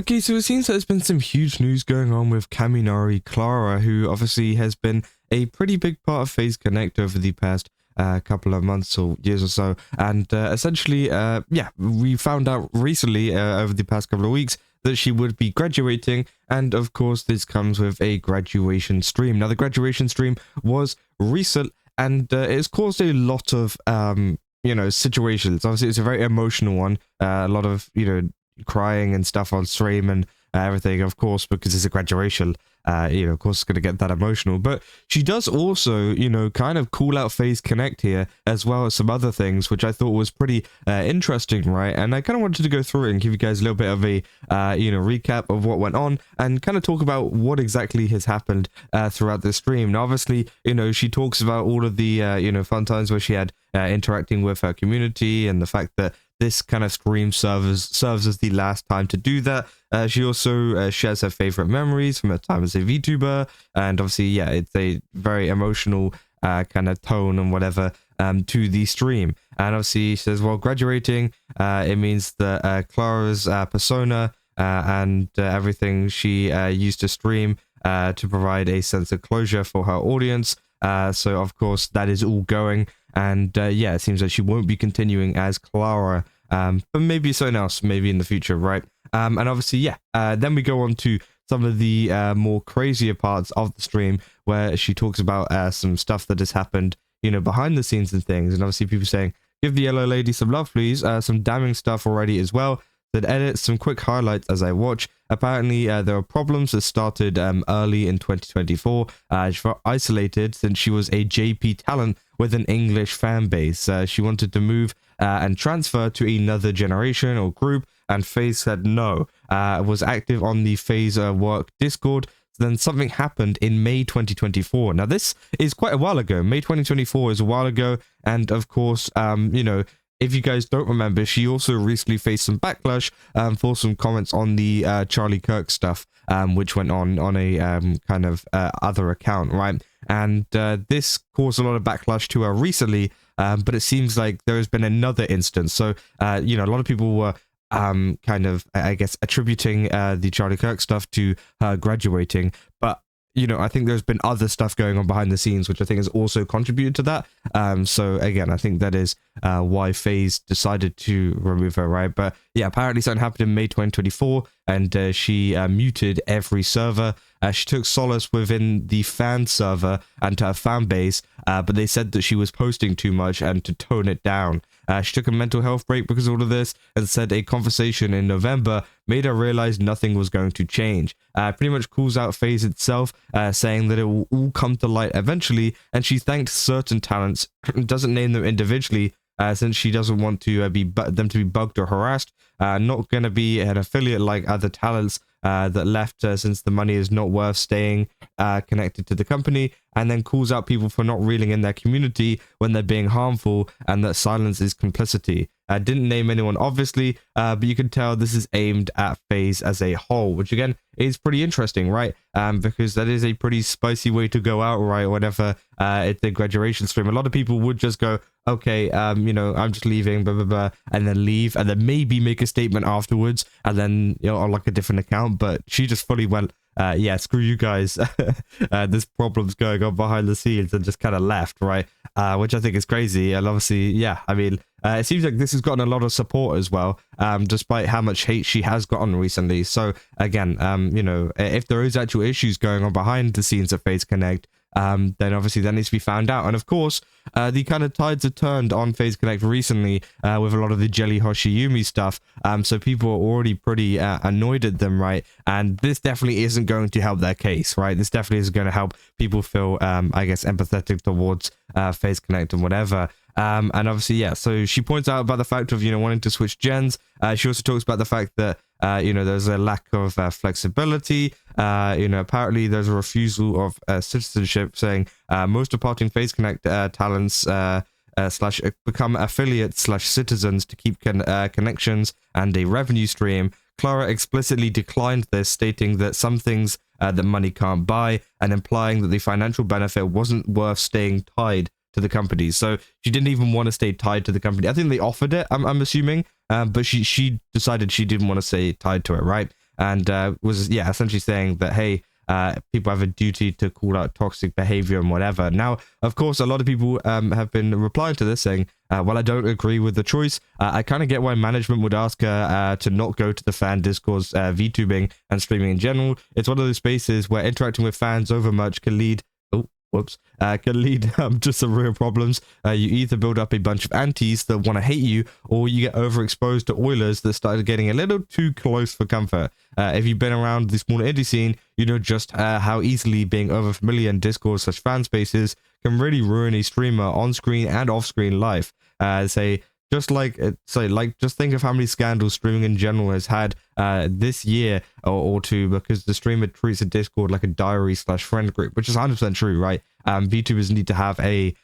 Okay, so it seems there's been some huge news going on with Kaminari Clara, who obviously has been a pretty big part of FaZe Connect over the past couple of months or years or so. And essentially, yeah, we found out recently over the past couple of weeks that she would be graduating. And of course, this comes with a graduation stream. Now, the graduation stream was recent and it's caused a lot of, situations. Obviously, it's a very emotional one. A lot of, crying and stuff on stream and everything, of course, because it's a graduation. Of course, it's going to get that emotional. But she does also, kind of call out FaZe Connect here, as well as some other things, which I thought was pretty interesting, right? And I kind of wanted to go through it and give you guys a little bit of a, recap of what went on and kind of talk about what exactly has happened throughout the stream. Now, obviously, she talks about all of the, fun times where she had interacting with her community and the fact that this kind of stream serves as the last time to do that. She also shares her favorite memories from her time as a VTuber, and obviously, yeah, it's a very emotional kind of tone and whatever to the stream. And obviously, she says, well, graduating, it means that Clara's persona and everything she used to stream to provide a sense of closure for her audience. So, of course, that is all going. And yeah, it seems like she won't be continuing as Clara, but maybe something else, maybe in the future, right? And obviously, yeah, then we go on to some of the more crazier parts of the stream where she talks about some stuff that has happened, behind the scenes and things. And obviously people saying, give the yellow lady some love, please. Some damning stuff already as well. That edits some quick highlights as I watch. Apparently, there were problems that started early in 2024. She felt isolated since she was a JP talent with an English fan base. She wanted to move and transfer to another generation or group, and FaZe said no. Was active on the FaZe work Discord. Then something happened in May 2024. Now, this is quite a while ago. May 2024 is a while ago, and of course, if you guys don't remember, she also recently faced some backlash for some comments on the Charlie Kirk stuff, which went on a kind of other account, right? And this caused a lot of backlash to her recently, but it seems like there has been another instance. So, a lot of people were kind of, I guess, attributing the Charlie Kirk stuff to her graduating, but I think there's been other stuff going on behind the scenes, which I think has also contributed to that. So again, I think that is why FaZe decided to remove her, right? But yeah, apparently something happened in May 2024, and she muted every server. She took solace within the fan server and her fan base, but they said that she was posting too much and to tone it down. She took a mental health break because of all of this and said a conversation in November made her realize nothing was going to change. Pretty much calls out FaZe itself, saying that it will all come to light eventually, and she thanked certain talents, doesn't name them individually, since she doesn't want to be them to be bugged or harassed. Not going to be an affiliate like other talents that left since the money is not worth staying connected to the company, and then calls out people for not reeling in their community when they're being harmful, and that silence is complicity. Didn't name anyone, obviously, but you can tell this is aimed at FaZe as a whole, which again is pretty interesting, right? Because that is a pretty spicy way to go out, right? Whenever it's a graduation stream, a lot of people would just go, okay, I'm just leaving, blah, blah, blah, and then leave, and then maybe make a statement afterwards, and then, on like a different account. But she just fully went, yeah, screw you guys. This problem's going on behind the scenes, and just kind of left, right? Which I think is crazy. And obviously, yeah, I mean, it seems like this has gotten a lot of support as well, despite how much hate she has gotten recently. So again, if there is actual issues going on behind the scenes at FaZe Connect, then obviously that needs to be found out. And of course, the kind of tides have turned on FaZe Connect recently with a lot of the Jelly Hoshiumi stuff. So people are already pretty annoyed at them, right? And this definitely isn't going to help their case, right? This definitely isn't going to help people feel, I guess, empathetic towards FaZe Connect and whatever. And obviously, yeah, so she points out about the fact of, wanting to switch gens. She also talks about the fact that, there's a lack of flexibility. Apparently there's a refusal of citizenship, saying most departing FaZe Connect talents slash become affiliates slash citizens to keep connections and a revenue stream. Clara explicitly declined this, stating that some things that money can't buy, and implying that the financial benefit wasn't worth staying tied to the company. So she didn't even want to stay tied to the company. I think they offered it, I'm assuming, but she decided she didn't want to stay tied to it, right? and was essentially saying that, hey, people have a duty to call out toxic behavior and whatever. Now, of course, a lot of people have been replying to this saying, well, I don't agree with the choice. I kind of get why management would ask her to not go to the fan discourse, VTubing and streaming in general. It's one of those spaces where interacting with fans over much can lead to some real problems. You either build up a bunch of antis that want to hate you, or you get overexposed to oilers that started getting a little too close for comfort. If you've been around the smaller indie scene, you know just how easily being overfamiliar in Discord such fan spaces can really ruin a streamer on-screen and off-screen life. Just think of how many scandals streaming in general has had this year or two, because the streamer treats a Discord like a diary/friend group, which is 100% true, right? VTubers need to have a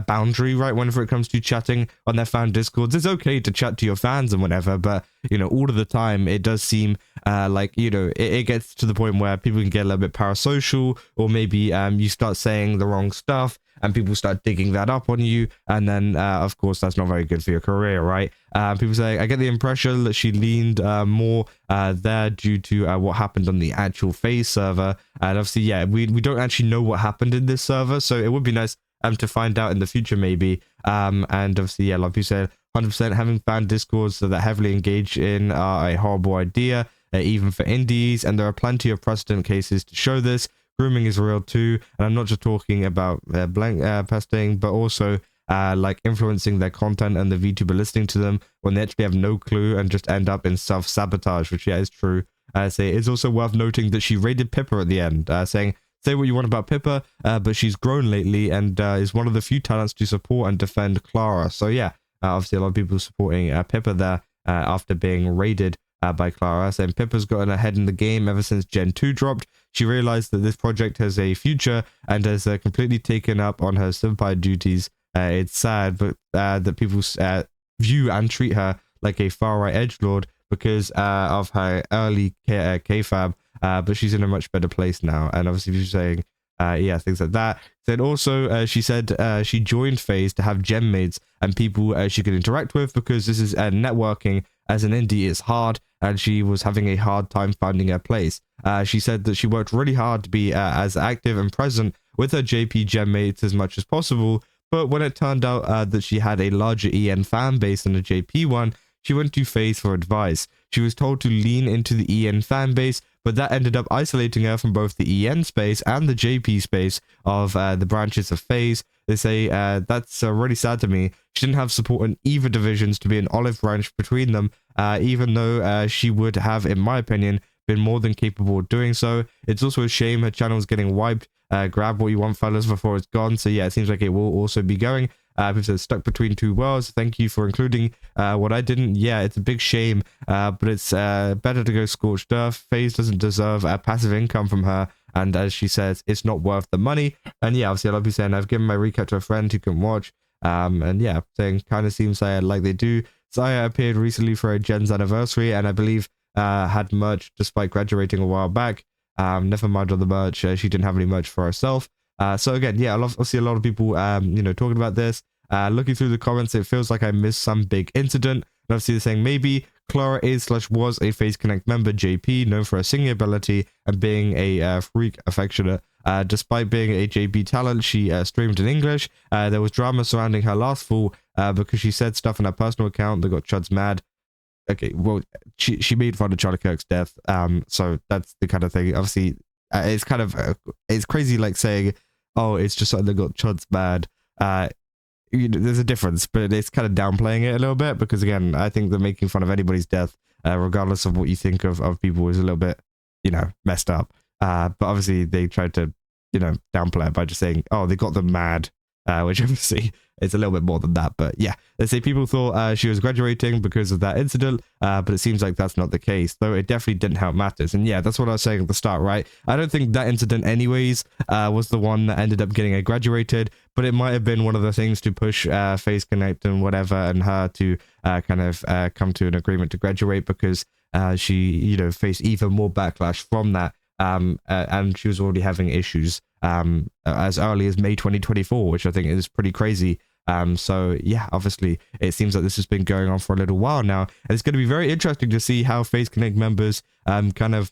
boundary, right, whenever it comes to chatting on their fan Discords. It's okay to chat to your fans and whatever, but, you know, all of the time, it does seem like, you know, it gets to the point where people can get a little bit parasocial, or maybe you start saying the wrong stuff, and people start digging that up on you, and then, of course, that's not very good for your career, right? People say, I get the impression that she leaned more there due to what happened on the actual FaZe server, and obviously, yeah, we don't actually know what happened in this server, so it would be nice to find out in the future, maybe. And obviously, yeah, like you said, 100% having fan discords that heavily engage in are a horrible idea, even for indies, and there are plenty of precedent cases to show this. Grooming is real too, and I'm not just talking about blank pesting, but also like influencing their content and the VTuber listening to them when they actually have no clue and just end up in self-sabotage, which, yeah, is true. It's also worth noting that she raided Pippa at the end, saying, say what you want about Pippa, but she's grown lately and is one of the few talents to support and defend Clara. So yeah, obviously a lot of people supporting Pippa there after being raided by Clara, saying Pippa's gotten ahead in the game ever since Gen 2 dropped. She realized that this project has a future and has completely taken up on her senpai duties. It's sad, but that people view and treat her like a far-right edgelord because of her early K-Fab, but she's in a much better place now. And obviously she's saying, yeah, things like that. Then also, she said she joined FaZe to have gem mates and people she could interact with, because this is networking as an indie is hard, and she was having a hard time finding her place. She said that she worked really hard to be as active and present with her JP gem mates as much as possible, but when it turned out that she had a larger EN fan base than the JP one, she went to FaZe for advice. She was told to lean into the EN fan base, but that ended up isolating her from both the EN space and the JP space of the branches of FaZe. They say that's really sad to me. She didn't have support in either divisions to be an olive branch between them, even though she would have, in my opinion, been more than capable of doing so. It's also a shame her channel's getting wiped. Grab what you want, fellas, before it's gone. So yeah, it seems like it will also be going. People said stuck between two worlds. Thank you for including what I didn't. Yeah, it's a big shame, but it's better to go scorched earth. FaZe doesn't deserve passive income from her, and as she says, it's not worth the money. And yeah, obviously, a lot of people saying I've given my recap to a friend who can watch. And yeah, saying kind of seems like they do. Zaya appeared recently for a Gen's anniversary, and I believe had merch despite graduating a while back. Never mind on the merch, she didn't have any merch for herself. So again, yeah, I see a lot of people, you know, talking about this. Looking through the comments, it feels like I missed some big incident. And obviously they're saying maybe Clara is/was a FaZe Connect member, JP, known for her singing ability and being a freak affectionate. Despite being a JP talent, she streamed in English. There was drama surrounding her last fall because she said stuff on her personal account that got Chuds mad. Okay, well, she made fun of Charlie Kirk's death. So that's the kind of thing. Obviously, it's kind of it's crazy, like saying, "Oh, it's just something that got Chuds mad." You know, there's a difference, but it's kind of downplaying it a little bit because, again, I think that making fun of anybody's death, regardless of what you think of people, is a little bit, you know, messed up. But obviously, they tried to, you know, downplay it by just saying, "Oh, they got them mad," which obviously it's a little bit more than that. But yeah, they say people thought she was graduating because of that incident, but it seems like that's not the case, though it definitely didn't help matters. And yeah, that's what I was saying at the start, right? I don't think that incident anyways was the one that ended up getting her graduated, but it might have been one of the things to push FaZe Connect and whatever and her to kind of come to an agreement to graduate, because she, you know, faced even more backlash from that. And she was already having issues as early as May 2024, which I think is pretty crazy. So yeah, obviously it seems like this has been going on for a little while now, and it's going to be very interesting to see how FaZe Connect members kind of,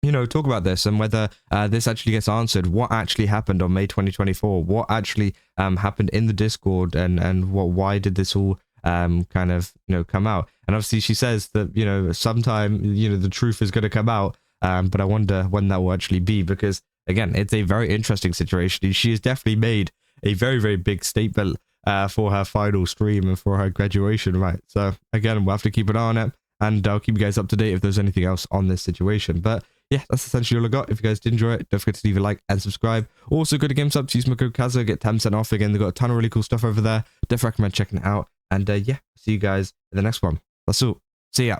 you know, talk about this and whether this actually gets answered. What actually happened on May 2024? What actually happened in the Discord, and why did this all kind of, you know, come out? And obviously she says that, you know, sometime, you know, the truth is going to come out, but I wonder when that will actually be, because again, it's a very interesting situation. She has definitely made a very, very big statement for her final stream and for her graduation, right? So again, we'll have to keep an eye on it, and I'll keep you guys up to date if there's anything else on this situation. But yeah, that's essentially all I got. If you guys did enjoy it, don't forget to leave a like and subscribe. Also, go to GameStop, use my code Kaza, get 10% off. Again, they've got a ton of really cool stuff over there. Definitely recommend checking it out. And yeah, see you guys in the next one. That's all. See ya.